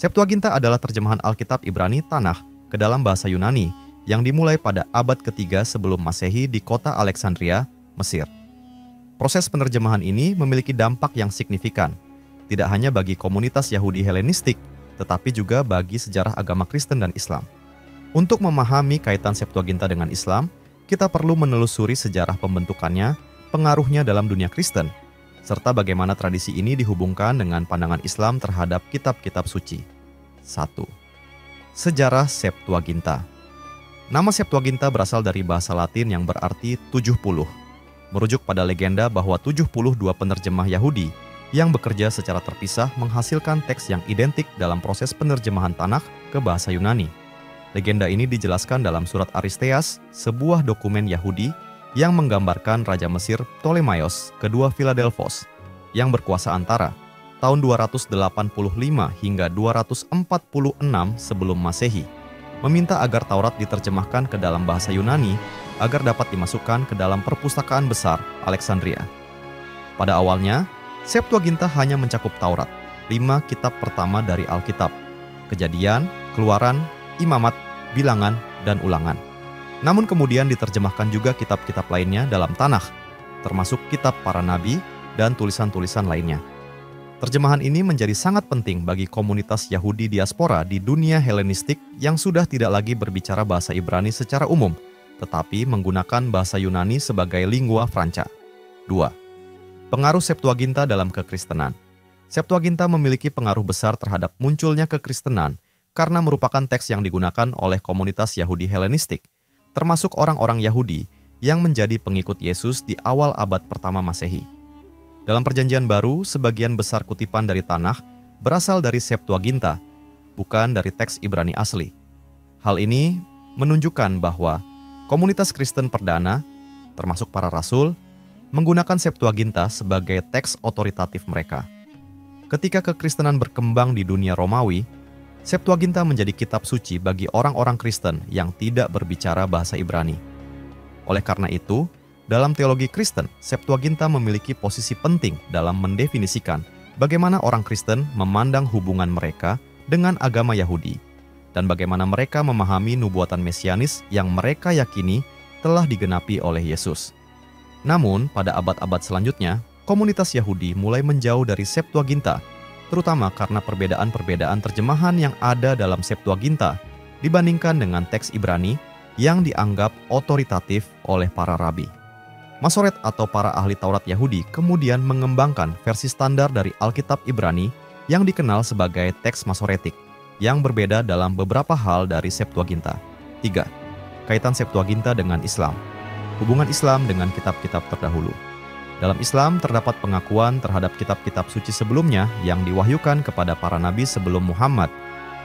Septuaginta adalah terjemahan Alkitab Ibrani Tanakh ke dalam bahasa Yunani yang dimulai pada abad ketiga sebelum Masehi di kota Alexandria, Mesir. Proses penerjemahan ini memiliki dampak yang signifikan, tidak hanya bagi komunitas Yahudi Helenistik, tetapi juga bagi sejarah agama Kristen dan Islam. Untuk memahami kaitan Septuaginta dengan Islam, kita perlu menelusuri sejarah pembentukannya, pengaruhnya dalam dunia Kristen, serta bagaimana tradisi ini dihubungkan dengan pandangan Islam terhadap kitab-kitab suci. 1. Sejarah Septuaginta. Nama Septuaginta berasal dari bahasa Latin yang berarti 70, merujuk pada legenda bahwa 72 penerjemah Yahudi yang bekerja secara terpisah menghasilkan teks yang identik dalam proses penerjemahan Tanakh ke bahasa Yunani. Legenda ini dijelaskan dalam surat Aristeas, sebuah dokumen Yahudi yang menggambarkan Raja Mesir Ptolemaios kedua Filadelfos yang berkuasa antara tahun 285 hingga 246 sebelum Masehi, meminta agar Taurat diterjemahkan ke dalam bahasa Yunani agar dapat dimasukkan ke dalam perpustakaan besar Alexandria. Pada awalnya, Septuaginta hanya mencakup Taurat, 5 kitab pertama dari Alkitab, Kejadian, Keluaran, Imamat, Bilangan, dan Ulangan. Namun kemudian diterjemahkan juga kitab-kitab lainnya dalam Tanakh, termasuk kitab para nabi dan tulisan-tulisan lainnya. Terjemahan ini menjadi sangat penting bagi komunitas Yahudi diaspora di dunia Helenistik yang sudah tidak lagi berbicara bahasa Ibrani secara umum, tetapi menggunakan bahasa Yunani sebagai lingua franca. 2. Pengaruh Septuaginta dalam kekristenan. Septuaginta memiliki pengaruh besar terhadap munculnya kekristenan karena merupakan teks yang digunakan oleh komunitas Yahudi Helenistik, termasuk orang-orang Yahudi yang menjadi pengikut Yesus di awal abad pertama Masehi. Dalam Perjanjian Baru, sebagian besar kutipan dari Tanakh berasal dari Septuaginta, bukan dari teks Ibrani asli. Hal ini menunjukkan bahwa komunitas Kristen perdana, termasuk para rasul, menggunakan Septuaginta sebagai teks otoritatif mereka. Ketika kekristenan berkembang di dunia Romawi, Septuaginta menjadi kitab suci bagi orang-orang Kristen yang tidak berbicara bahasa Ibrani. Oleh karena itu, dalam teologi Kristen, Septuaginta memiliki posisi penting dalam mendefinisikan bagaimana orang Kristen memandang hubungan mereka dengan agama Yahudi dan bagaimana mereka memahami nubuatan mesianis yang mereka yakini telah digenapi oleh Yesus. Namun, pada abad-abad selanjutnya, komunitas Yahudi mulai menjauh dari Septuaginta, terutama karena perbedaan-perbedaan terjemahan yang ada dalam Septuaginta dibandingkan dengan teks Ibrani yang dianggap otoritatif oleh para rabi. Masoret atau para ahli Taurat Yahudi kemudian mengembangkan versi standar dari Alkitab Ibrani yang dikenal sebagai teks Masoretik, yang berbeda dalam beberapa hal dari Septuaginta. 3. Kaitan Septuaginta dengan Islam. Hubungan Islam dengan kitab-kitab terdahulu. Dalam Islam terdapat pengakuan terhadap kitab-kitab suci sebelumnya yang diwahyukan kepada para nabi sebelum Muhammad,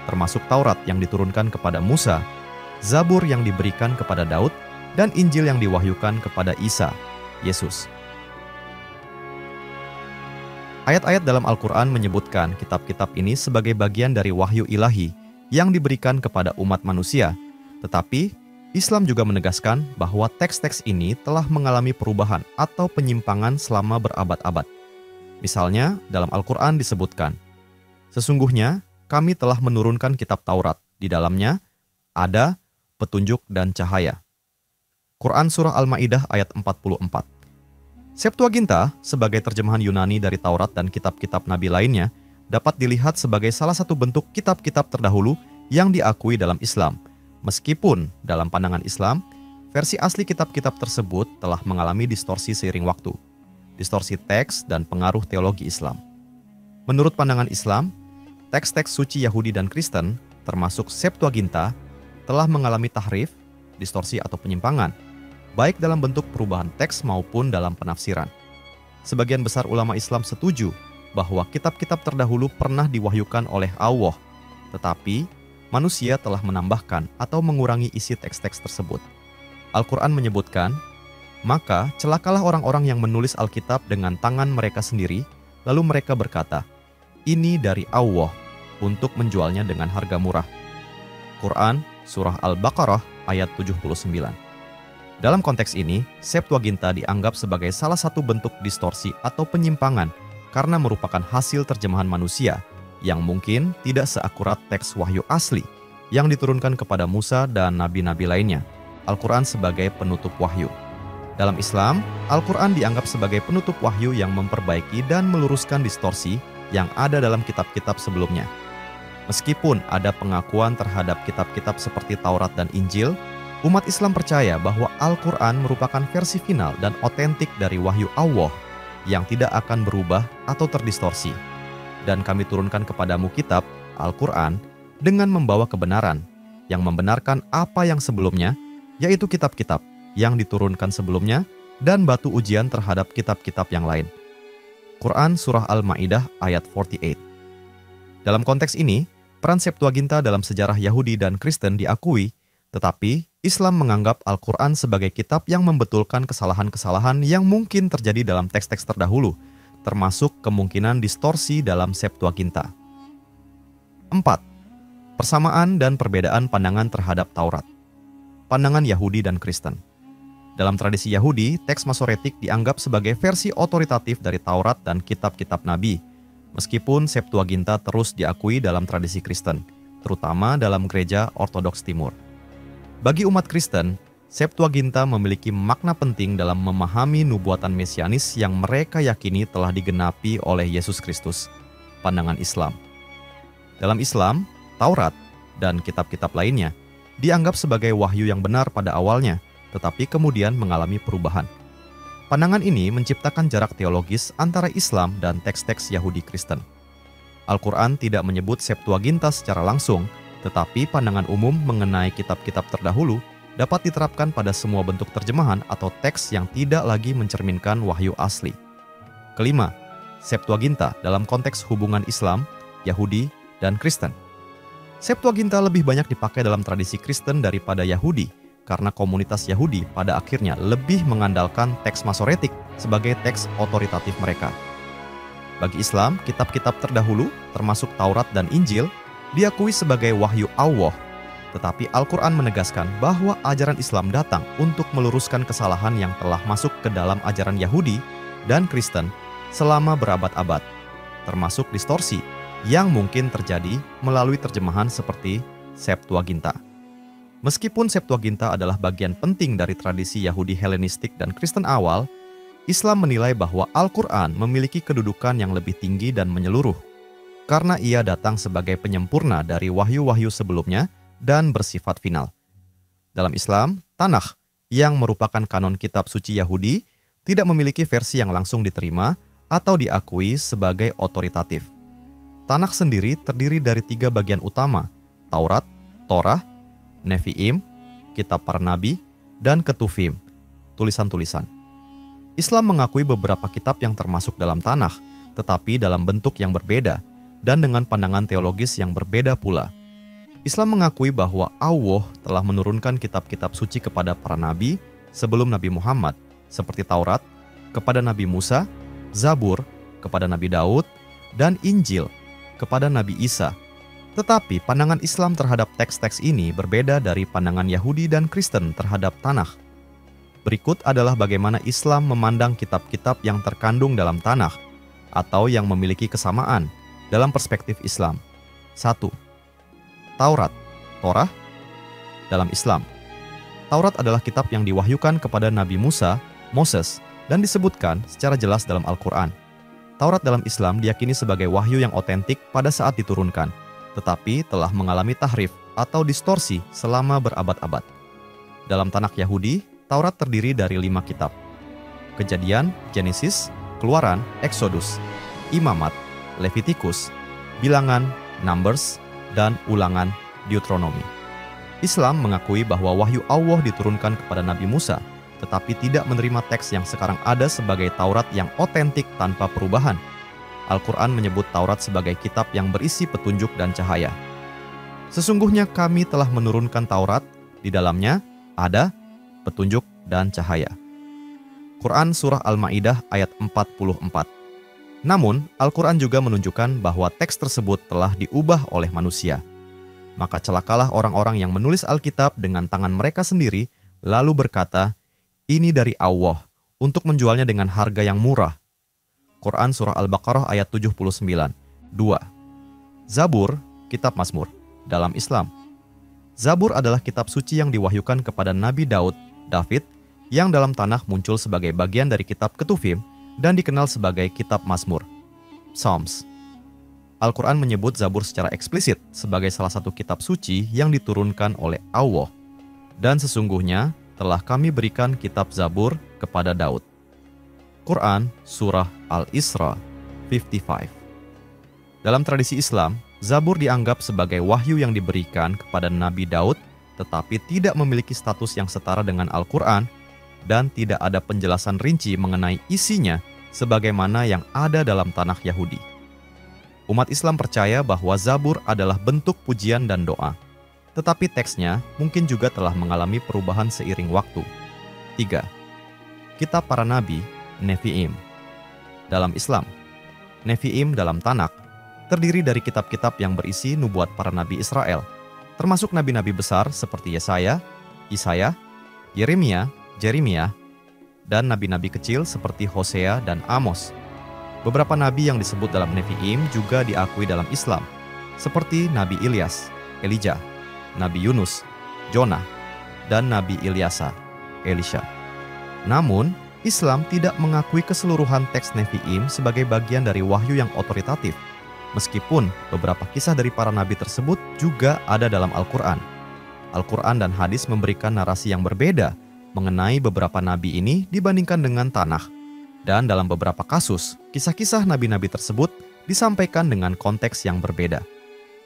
termasuk Taurat yang diturunkan kepada Musa, Zabur yang diberikan kepada Daud, dan Injil yang diwahyukan kepada Isa, Yesus. Ayat-ayat dalam Al-Quran menyebutkan kitab-kitab ini sebagai bagian dari wahyu ilahi yang diberikan kepada umat manusia, tetapi Islam juga menegaskan bahwa teks-teks ini telah mengalami perubahan atau penyimpangan selama berabad-abad. Misalnya, dalam Al-Quran disebutkan, "Sesungguhnya kami telah menurunkan kitab Taurat, di dalamnya ada petunjuk dan cahaya." Quran Surah Al-Ma'idah ayat 44. Septuaginta, sebagai terjemahan Yunani dari Taurat dan kitab-kitab nabi lainnya, dapat dilihat sebagai salah satu bentuk kitab-kitab terdahulu yang diakui dalam Islam. Meskipun dalam pandangan Islam, versi asli kitab-kitab tersebut telah mengalami distorsi seiring waktu, distorsi teks dan pengaruh teologi Islam. Menurut pandangan Islam, teks-teks suci Yahudi dan Kristen, termasuk Septuaginta, telah mengalami tahrif, distorsi atau penyimpangan, baik dalam bentuk perubahan teks maupun dalam penafsiran. Sebagian besar ulama Islam setuju bahwa kitab-kitab terdahulu pernah diwahyukan oleh Allah, tetapi manusia telah menambahkan atau mengurangi isi teks-teks tersebut. Al-Quran menyebutkan, "Maka celakalah orang-orang yang menulis Alkitab dengan tangan mereka sendiri, lalu mereka berkata, 'Ini dari Allah,' untuk menjualnya dengan harga murah." Quran Surah Al-Baqarah ayat 79. Dalam konteks ini, Septuaginta dianggap sebagai salah satu bentuk distorsi atau penyimpangan karena merupakan hasil terjemahan manusia yang mungkin tidak seakurat teks wahyu asli yang diturunkan kepada Musa dan nabi-nabi lainnya. Al-Quran sebagai penutup wahyu. Dalam Islam, Al-Quran dianggap sebagai penutup wahyu yang memperbaiki dan meluruskan distorsi yang ada dalam kitab-kitab sebelumnya. Meskipun ada pengakuan terhadap kitab-kitab seperti Taurat dan Injil, umat Islam percaya bahwa Al-Quran merupakan versi final dan otentik dari wahyu Allah yang tidak akan berubah atau terdistorsi. Dan kami turunkan kepadamu kitab, Al-Quran, dengan membawa kebenaran, yang membenarkan apa yang sebelumnya, yaitu kitab-kitab yang diturunkan sebelumnya dan batu ujian terhadap kitab-kitab yang lain. Quran Surah Al-Ma'idah ayat 48. Dalam konteks ini, peran Septuaginta dalam sejarah Yahudi dan Kristen diakui, tetapi Islam menganggap Al-Quran sebagai kitab yang membetulkan kesalahan-kesalahan yang mungkin terjadi dalam teks-teks terdahulu, termasuk kemungkinan distorsi dalam Septuaginta. 4. Persamaan dan perbedaan pandangan terhadap Taurat. Pandangan Yahudi dan Kristen. Dalam tradisi Yahudi, teks Masoretik dianggap sebagai versi otoritatif dari Taurat dan kitab-kitab Nabi, meskipun Septuaginta terus diakui dalam tradisi Kristen, terutama dalam gereja Ortodoks Timur. Bagi umat Kristen, Septuaginta memiliki makna penting dalam memahami nubuatan mesianis yang mereka yakini telah digenapi oleh Yesus Kristus, pandangan Islam. Dalam Islam, Taurat dan kitab-kitab lainnya dianggap sebagai wahyu yang benar pada awalnya, tetapi kemudian mengalami perubahan. Pandangan ini menciptakan jarak teologis antara Islam dan teks-teks Yahudi Kristen. Al-Quran tidak menyebut Septuaginta secara langsung, tetapi pandangan umum mengenai kitab-kitab terdahulu dapat diterapkan pada semua bentuk terjemahan atau teks yang tidak lagi mencerminkan wahyu asli. Kelima, Septuaginta dalam konteks hubungan Islam, Yahudi, dan Kristen. Septuaginta lebih banyak dipakai dalam tradisi Kristen daripada Yahudi, karena komunitas Yahudi pada akhirnya lebih mengandalkan teks Masoretik sebagai teks otoritatif mereka. Bagi Islam, kitab-kitab terdahulu, termasuk Taurat dan Injil, diakui sebagai wahyu Allah, tetapi Al-Quran menegaskan bahwa ajaran Islam datang untuk meluruskan kesalahan yang telah masuk ke dalam ajaran Yahudi dan Kristen selama berabad-abad, termasuk distorsi yang mungkin terjadi melalui terjemahan seperti Septuaginta. Meskipun Septuaginta adalah bagian penting dari tradisi Yahudi Helenistik dan Kristen awal, Islam menilai bahwa Al-Quran memiliki kedudukan yang lebih tinggi dan menyeluruh, karena ia datang sebagai penyempurna dari wahyu-wahyu sebelumnya dan bersifat final. Dalam Islam, Tanakh, yang merupakan kanon kitab suci Yahudi, tidak memiliki versi yang langsung diterima atau diakui sebagai otoritatif. Tanakh sendiri terdiri dari 3 bagian utama, Taurat, Torah, Nevi'im, kitab para nabi, dan Ketuvim, tulisan-tulisan. Islam mengakui beberapa kitab yang termasuk dalam Tanakh, tetapi dalam bentuk yang berbeda, dan dengan pandangan teologis yang berbeda pula. Islam mengakui bahwa Allah telah menurunkan kitab-kitab suci kepada para nabi sebelum Nabi Muhammad, seperti Taurat, kepada Nabi Musa, Zabur, kepada Nabi Daud, dan Injil, kepada Nabi Isa. Tetapi pandangan Islam terhadap teks-teks ini berbeda dari pandangan Yahudi dan Kristen terhadap Tanakh. Berikut adalah bagaimana Islam memandang kitab-kitab yang terkandung dalam Tanakh atau yang memiliki kesamaan dalam perspektif Islam. 1. Taurat, Torah, dalam Islam. Taurat adalah kitab yang diwahyukan kepada Nabi Musa, Moses, dan disebutkan secara jelas dalam Al-Quran. Taurat dalam Islam diyakini sebagai wahyu yang otentik pada saat diturunkan, tetapi telah mengalami tahrif atau distorsi selama berabad-abad. Dalam Tanakh Yahudi, Taurat terdiri dari 5 kitab: Kejadian, Genesis, Keluaran, Exodus, Imamat, Levitikus, Bilangan, Numbers, dan Ulangan, Deuteronomy. Islam mengakui bahwa wahyu Allah diturunkan kepada Nabi Musa, tetapi tidak menerima teks yang sekarang ada sebagai Taurat yang otentik tanpa perubahan. Al-Quran menyebut Taurat sebagai kitab yang berisi petunjuk dan cahaya. Sesungguhnya kami telah menurunkan Taurat, di dalamnya ada petunjuk dan cahaya. Quran Surah Al-Ma'idah ayat 44. Namun, Al-Quran juga menunjukkan bahwa teks tersebut telah diubah oleh manusia. Maka celakalah orang-orang yang menulis Alkitab dengan tangan mereka sendiri, lalu berkata, "Ini dari Allah," untuk menjualnya dengan harga yang murah. Quran Surah Al-Baqarah ayat 79. 2. Zabur, kitab Mazmur, dalam Islam. Zabur adalah kitab suci yang diwahyukan kepada Nabi David, yang dalam Tanakh muncul sebagai bagian dari kitab Ketuvim dan dikenal sebagai kitab Mazmur, Psalms. Al-Quran menyebut Zabur secara eksplisit sebagai salah satu kitab suci yang diturunkan oleh Allah. Dan sesungguhnya telah kami berikan kitab Zabur kepada Daud. Quran Surah Al-Isra 55. Dalam tradisi Islam, Zabur dianggap sebagai wahyu yang diberikan kepada Nabi Daud, tetapi tidak memiliki status yang setara dengan Al-Quran, dan tidak ada penjelasan rinci mengenai isinya sebagaimana yang ada dalam Tanakh Yahudi. Umat Islam percaya bahwa Zabur adalah bentuk pujian dan doa, tetapi teksnya mungkin juga telah mengalami perubahan seiring waktu. 3. Kitab para Nabi, Nevi'im. Dalam Islam, Nevi'im dalam Tanakh terdiri dari kitab-kitab yang berisi nubuat para nabi Israel, termasuk nabi-nabi besar seperti Yesaya, Isaya, Yeremia, Jeremia, dan nabi-nabi kecil seperti Hosea dan Amos. Beberapa nabi yang disebut dalam Nevi'im juga diakui dalam Islam, seperti Nabi Ilyas, Elijah, Nabi Yunus, Jonah, dan Nabi Ilyasa, Elisha. Namun, Islam tidak mengakui keseluruhan teks Nevi'im sebagai bagian dari wahyu yang otoritatif, meskipun beberapa kisah dari para nabi tersebut juga ada dalam Al-Quran. Al-Quran dan hadis memberikan narasi yang berbeda mengenai beberapa nabi ini dibandingkan dengan Tanakh. Dan dalam beberapa kasus, kisah-kisah nabi-nabi tersebut disampaikan dengan konteks yang berbeda.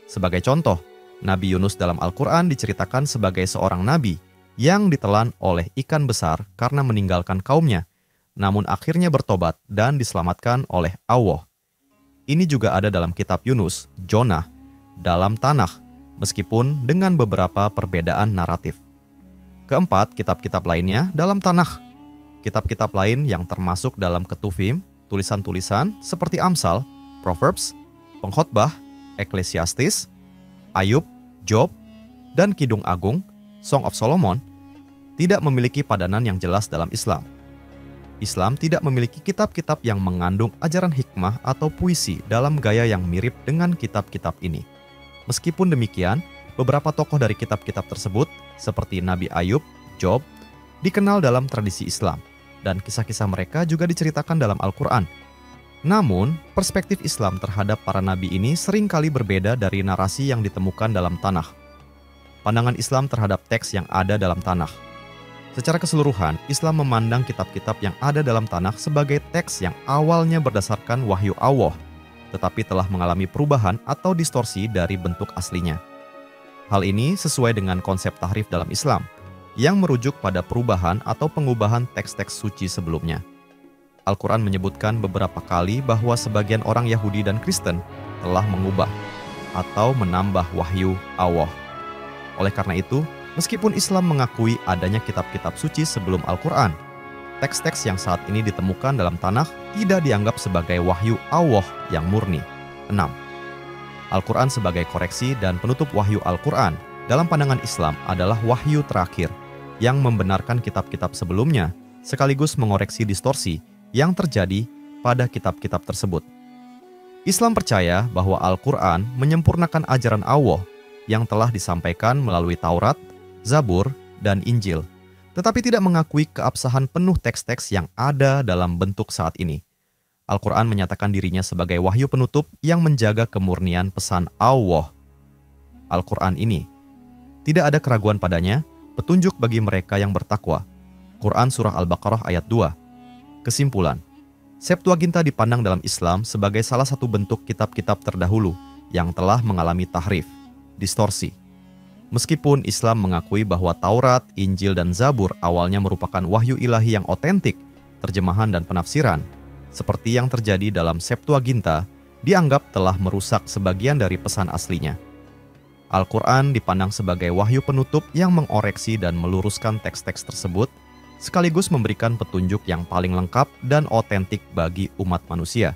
Sebagai contoh, Nabi Yunus dalam Al-Quran diceritakan sebagai seorang nabi yang ditelan oleh ikan besar karena meninggalkan kaumnya, namun akhirnya bertobat dan diselamatkan oleh Allah. Ini juga ada dalam kitab Yunus, Jonah, dalam Tanakh, meskipun dengan beberapa perbedaan naratif. Keempat, kitab-kitab lainnya dalam Tanakh. Kitab-kitab lain yang termasuk dalam Ketuvim, tulisan-tulisan seperti Amsal, Proverbs, Pengkhotbah, Ecclesiastes, Ayub, Job, dan Kidung Agung, Song of Solomon, tidak memiliki padanan yang jelas dalam Islam. Islam tidak memiliki kitab-kitab yang mengandung ajaran hikmah atau puisi dalam gaya yang mirip dengan kitab-kitab ini. Meskipun demikian, beberapa tokoh dari kitab-kitab tersebut, seperti Nabi Ayub, Job, dikenal dalam tradisi Islam, dan kisah-kisah mereka juga diceritakan dalam Al-Quran. Namun, perspektif Islam terhadap para nabi ini seringkali berbeda dari narasi yang ditemukan dalam Tanakh. Pandangan Islam terhadap teks yang ada dalam Tanakh. Secara keseluruhan, Islam memandang kitab-kitab yang ada dalam Tanakh sebagai teks yang awalnya berdasarkan wahyu Allah, tetapi telah mengalami perubahan atau distorsi dari bentuk aslinya. Hal ini sesuai dengan konsep tahrif dalam Islam, yang merujuk pada perubahan atau pengubahan teks-teks suci sebelumnya. Al-Quran menyebutkan beberapa kali bahwa sebagian orang Yahudi dan Kristen telah mengubah atau menambah wahyu Allah. Oleh karena itu, meskipun Islam mengakui adanya kitab-kitab suci sebelum Al-Quran, teks-teks yang saat ini ditemukan dalam Tanakh tidak dianggap sebagai wahyu Allah yang murni. 6. Al-Quran sebagai koreksi dan penutup wahyu Al-Quran dalam pandangan Islam adalah wahyu terakhir yang membenarkan kitab-kitab sebelumnya sekaligus mengoreksi distorsi yang terjadi pada kitab-kitab tersebut. Islam percaya bahwa Al-Quran menyempurnakan ajaran Allah yang telah disampaikan melalui Taurat, Zabur, dan Injil, tetapi tidak mengakui keabsahan penuh teks-teks yang ada dalam bentuk saat ini. Al-Quran menyatakan dirinya sebagai wahyu penutup yang menjaga kemurnian pesan Allah. Al-Quran ini tidak ada keraguan padanya, petunjuk bagi mereka yang bertakwa. Quran Surah Al-Baqarah ayat 2. Kesimpulan, Septuaginta dipandang dalam Islam sebagai salah satu bentuk kitab-kitab terdahulu yang telah mengalami tahrif, distorsi. Meskipun Islam mengakui bahwa Taurat, Injil, dan Zabur awalnya merupakan wahyu ilahi yang otentik, terjemahan dan penafsiran, seperti yang terjadi dalam Septuaginta, dianggap telah merusak sebagian dari pesan aslinya. Al-Quran dipandang sebagai wahyu penutup yang mengoreksi dan meluruskan teks-teks tersebut, sekaligus memberikan petunjuk yang paling lengkap dan otentik bagi umat manusia.